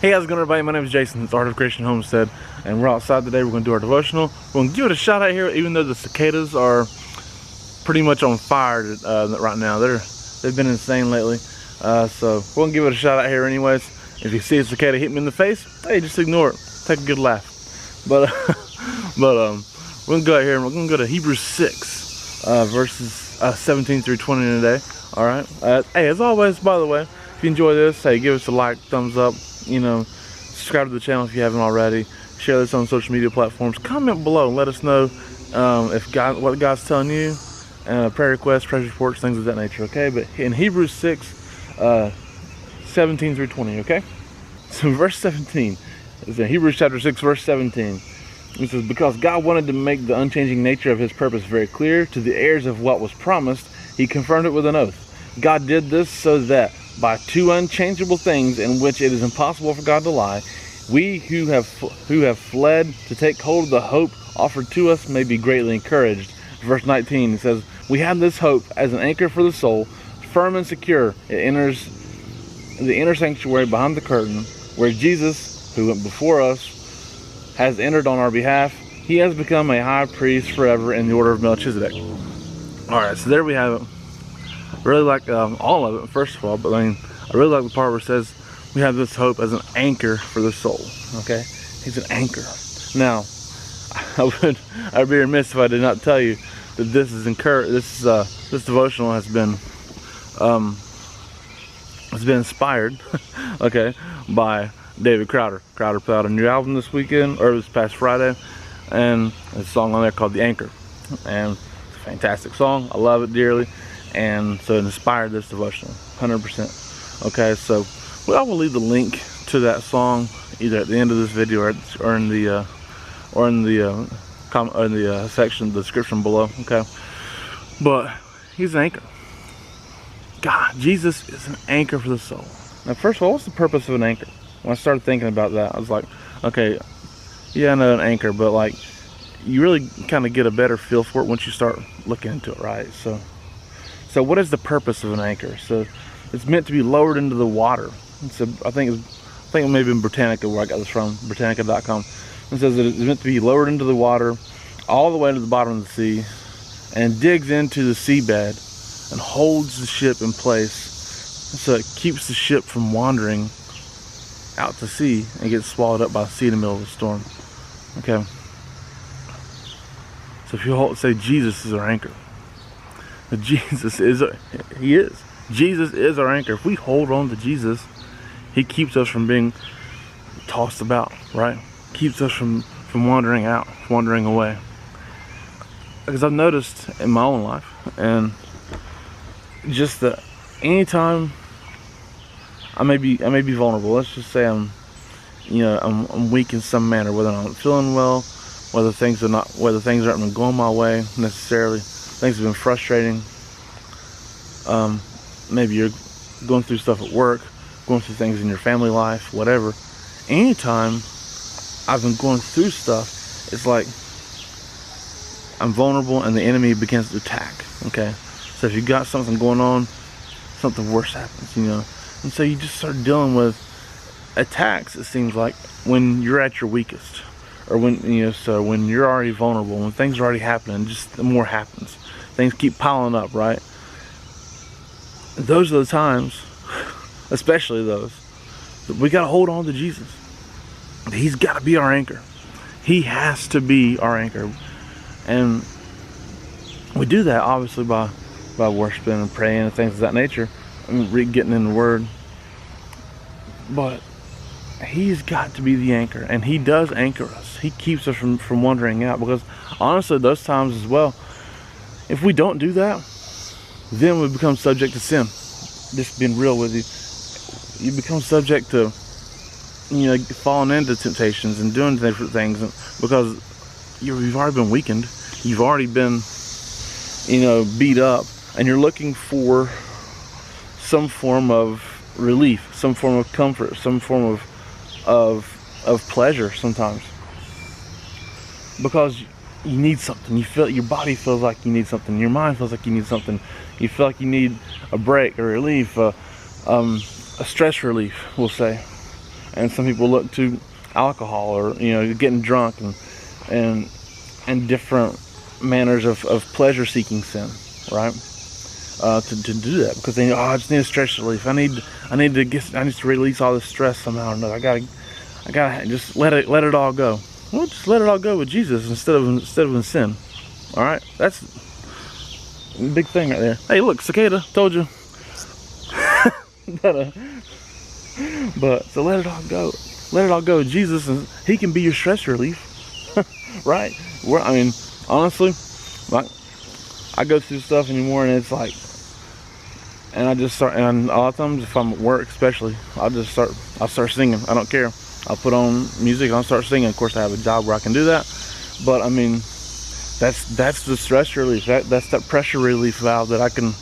Hey, how's it going, everybody? My name is Jason. It's Art of Creation Homestead, and we're outside today. We're going to do our devotional. We're going to give it a shot out here, even though the cicadas are pretty much on fire right now. They've been insane lately, so we're going to give it a shot out here anyways. If you see a cicada hit me in the face, hey, just ignore it. Take a good laugh. But we're going to go out here and we're going to go to Hebrews 6, verses 17 through 20 today. All right. Hey, as always, by the way, if you enjoy this, hey, give us a like, thumbs up. You know, subscribe to the channel if you haven't already. Share this on social media platforms. Comment below and let us know what God's telling you. Prayer requests, praise reports, things of that nature. Okay, but in Hebrews 6, 17 through 20. Okay, so verse 17 is in Hebrews chapter 6, verse 17. It says, "Because God wanted to make the unchanging nature of His purpose very clear to the heirs of what was promised, He confirmed it with an oath. God did this so that by two unchangeable things in which it is impossible for God to lie, we who have fled to take hold of the hope offered to us may be greatly encouraged." Verse 19, it says, "We have this hope as an anchor for the soul, firm and secure. It enters the inner sanctuary behind the curtain, where Jesus, who went before us, has entered on our behalf. He has become a high priest forever in the order of Melchizedek." Alright, so there we have it. Really like all of it, first of all, but I really like the part where it says we have this hope as an anchor for the soul. Okay, He's an anchor. Now, I'd be remiss if I did not tell you that this devotional has been inspired, okay, by David Crowder. Crowder put out a new album this weekend, or this past Friday, and there's a song on there called "The Anchor," and it's a fantastic song. I love it dearly. And so it inspired this devotional, 100%. Okay, so I will leave the link to that song either at the end of this video or in the section, the description below. Okay, but He's an anchor. God, Jesus is an anchor for the soul. Now, first of all, what's the purpose of an anchor? When I started thinking about that, I was like, okay, yeah, I know an anchor, but like, you really kind of get a better feel for it once you start looking into it, right? So what is the purpose of an anchor? So it's meant to be lowered into the water. So I think it may have been Britannica where I got this from, Britannica.com. It says that it's meant to be lowered into the water all the way to the bottom of the sea and digs into the seabed and holds the ship in place, so it keeps the ship from wandering out to sea and gets swallowed up by the sea in the middle of a storm. Okay. So if you say Jesus is our anchor, Jesus is our anchor. If we hold on to Jesus, He keeps us from being tossed about, right? Keeps us from wandering out, wandering away. Because I've noticed in my own life, and just that anytime I may be vulnerable. Let's just say I'm weak in some manner, whether I'm not feeling well, whether things aren't been going my way necessarily. Things have been frustrating. Maybe you're going through stuff at work, going through things in your family life, whatever. Anytime I've been going through stuff, it's like I'm vulnerable and the enemy begins to attack. Okay, so if you got something going on, something worse happens, and so you just start dealing with attacks, it seems like, when you're at your weakest, or when when you're already vulnerable, when things are already happening, just the more happens. Things keep piling up, right? Those are the times, especially those, that we got to hold on to Jesus. He's got to be our anchor. He has to be our anchor. And we do that, obviously, by worshiping and praying and things of that nature, and getting in the Word. But He's got to be the anchor, and He does anchor us. He keeps us from wandering out, because honestly, those times as well, if we don't do that, then we become subject to sin. Just being real with you, you become subject to falling into temptations and doing different things, because you've already been weakened, you've already been beat up, and you're looking for some form of relief, some form of comfort, some form of pleasure sometimes, because you need something. You feel, your body feels like you need something, your mind feels like you need something, you feel like you need a break, a relief, a stress relief, we'll say. and some people look to alcohol, or getting drunk, and different manners of pleasure seeking sin, right? To do that, because they I just need a stress relief. I need to release all this stress somehow or another. I gotta just let it all go. Well, just let it all go with Jesus instead of in sin. All right, that's a big thing right there. Hey, look, cicada, told you. But so let it all go. Let it all go. Jesus, He can be your stress relief, right? Honestly, like, I go through stuff anymore, and it's like, and I just start, and a lot of times if I'm at work especially, I'll start singing. I don't care. I'll put on music and I'll start singing. Of course, I have a job where I can do that, but I mean, that's the stress relief. That's that pressure relief valve that I can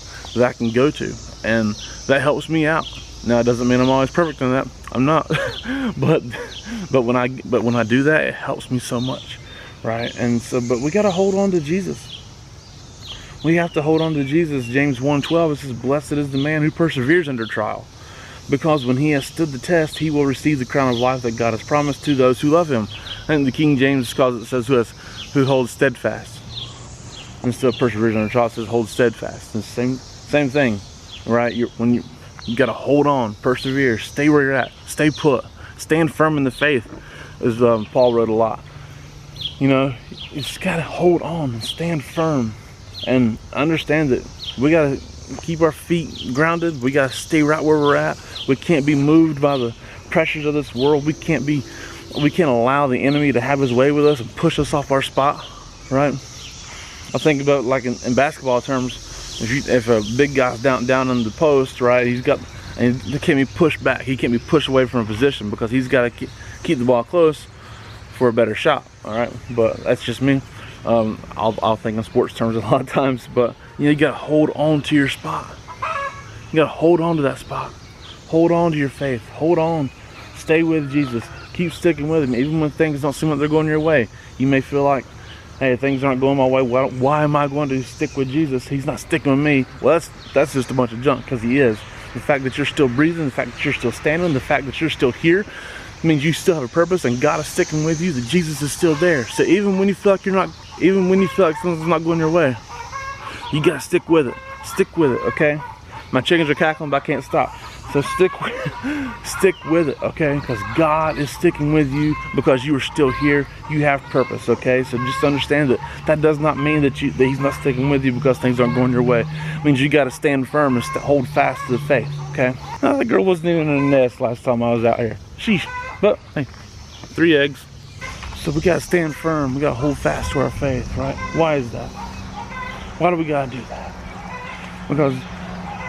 go to, and that helps me out. Now, it doesn't mean I'm always perfect in that. I'm not, but when I do that, it helps me so much, right? And so, but we got to hold on to Jesus. We have to hold on to Jesus. James 1:12, it says, "Blessed is the man who perseveres under trial, because when he has stood the test, he will receive the crown of life that God has promised to those who love Him." And the King James says, "Who holds steadfast." Instead of perseveres under trial, it says, "Hold steadfast." It's the same thing, right? You got to hold on, persevere, stay where you're at, stay put, stand firm in the faith, as Paul wrote a lot. You just got to hold on and stand firm. And understand that we got to keep our feet grounded. We got to stay right where we're at. We can't be moved by the pressures of this world. We can't allow the enemy to have his way with us and push us off our spot, right? I think about, like, in basketball terms, if a big guy's down in the post, right, and he can't be pushed back. He can't be pushed away from a position, because he's got to keep the ball close for a better shot. All right, but that's just me. I'll think in sports terms a lot of times, but you gotta hold on to your spot. You gotta hold on to that spot. Hold on to your faith. Hold on. Stay with Jesus. Keep sticking with Him, even when things don't seem like they're going your way. You may feel like, hey, things aren't going my way. Why am I going to stick with Jesus? He's not sticking with me. Well, that's just a bunch of junk, because He is. The fact that you're still breathing, the fact that you're still standing, the fact that you're still here, means you still have a purpose, and God is sticking with you. That Jesus is still there. So even when you feel like something's not going your way, you gotta stick with it. Stick with it, okay? My chickens are cackling, but I can't stop. So stick with it, okay? Because God is sticking with you, because you are still here. You have purpose, okay? So just understand that does not mean that He's not sticking with you because things aren't going your way. It means you got to stand firm and hold fast to the faith, okay? No, the girl wasn't even in a nest last time I was out here. Sheesh. But hey, 3 eggs. So we got to stand firm. We got to hold fast to our faith, right? Why is that? Why do we got to do that? Because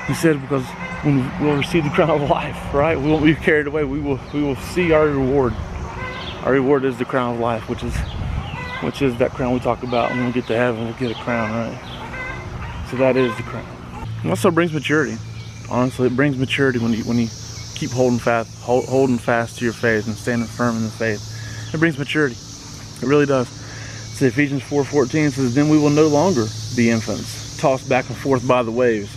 He said, because when we'll receive the crown of life, right? We won't be carried away. We will see our reward. Our reward is the crown of life, which is that crown we talk about when we get to heaven. We'll get a crown, right? So that is the crown. It also brings maturity. Honestly, it brings maturity when you keep holding fast to your faith and standing firm in the faith. It brings maturity. It really does. So Ephesians 4:14 says, "Then we will no longer be infants, tossed back and forth by the waves,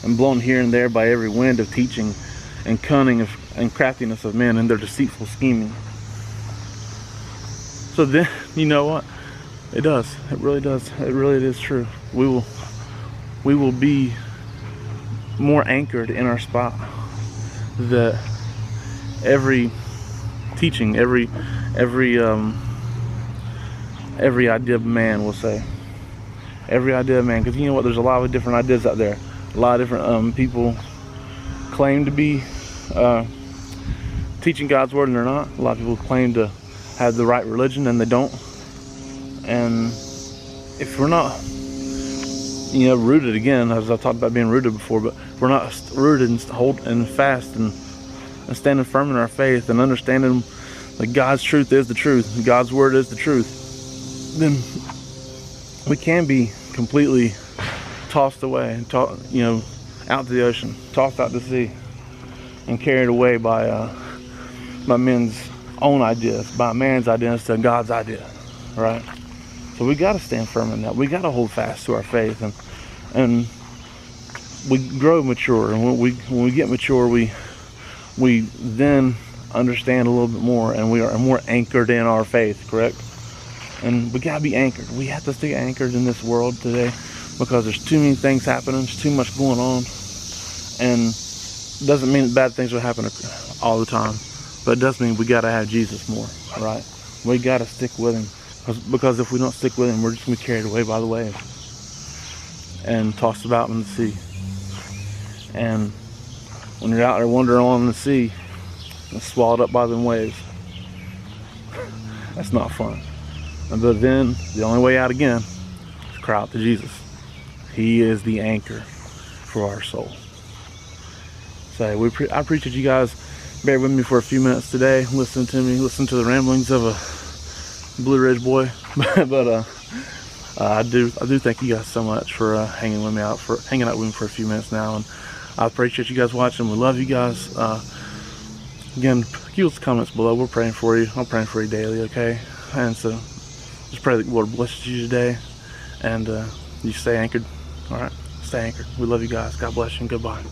and blown here and there by every wind of teaching and cunning and craftiness of men and their deceitful scheming." So then, you know what? It does. It really does. It really is true. We will be more anchored in our spot. That every teaching, every idea of man, will say. Every idea of man, because you know what? There's a lot of different ideas out there. A lot of different people claim to be teaching God's word, and they're not. A lot of people claim to have the right religion, and they don't. And if we're not, rooted, again, as I've talked about being rooted before, but if we're not rooted and fast and standing firm in our faith and understanding that God's truth is the truth, God's word is the truth, then we can be completely tossed away and out to the ocean, tossed out to sea, and carried away by men's own ideas, by man's ideas to God's idea, right? So we got to stand firm in that. We got to hold fast to our faith, and we grow mature. And when we get mature, we then understand a little bit more, and we are more anchored in our faith, correct? And we gotta be anchored. We have to stay anchored in this world today, because there's too many things happening, there's too much going on, and it doesn't mean that bad things will happen all the time, but it does mean we gotta have Jesus more, right? We gotta stick with him, because if we don't stick with him, we're just gonna be carried away by the waves and tossed about in the sea. And when you're out there wandering on the sea, and swallowed up by them waves, that's not fun. But then the only way out again is cry out to Jesus. He is the anchor for our soul. So I appreciate you guys bear with me for a few minutes today, listen to the ramblings of a Blue Ridge boy. but I do thank you guys so much for hanging out with me for a few minutes now, and I appreciate you guys watching. We love you guys. Again, keep us comments below. We're praying for you. I'm praying for you daily, okay? And so just pray that the Lord blesses you today, and you stay anchored. All right, stay anchored. We love you guys. God bless you, and goodbye.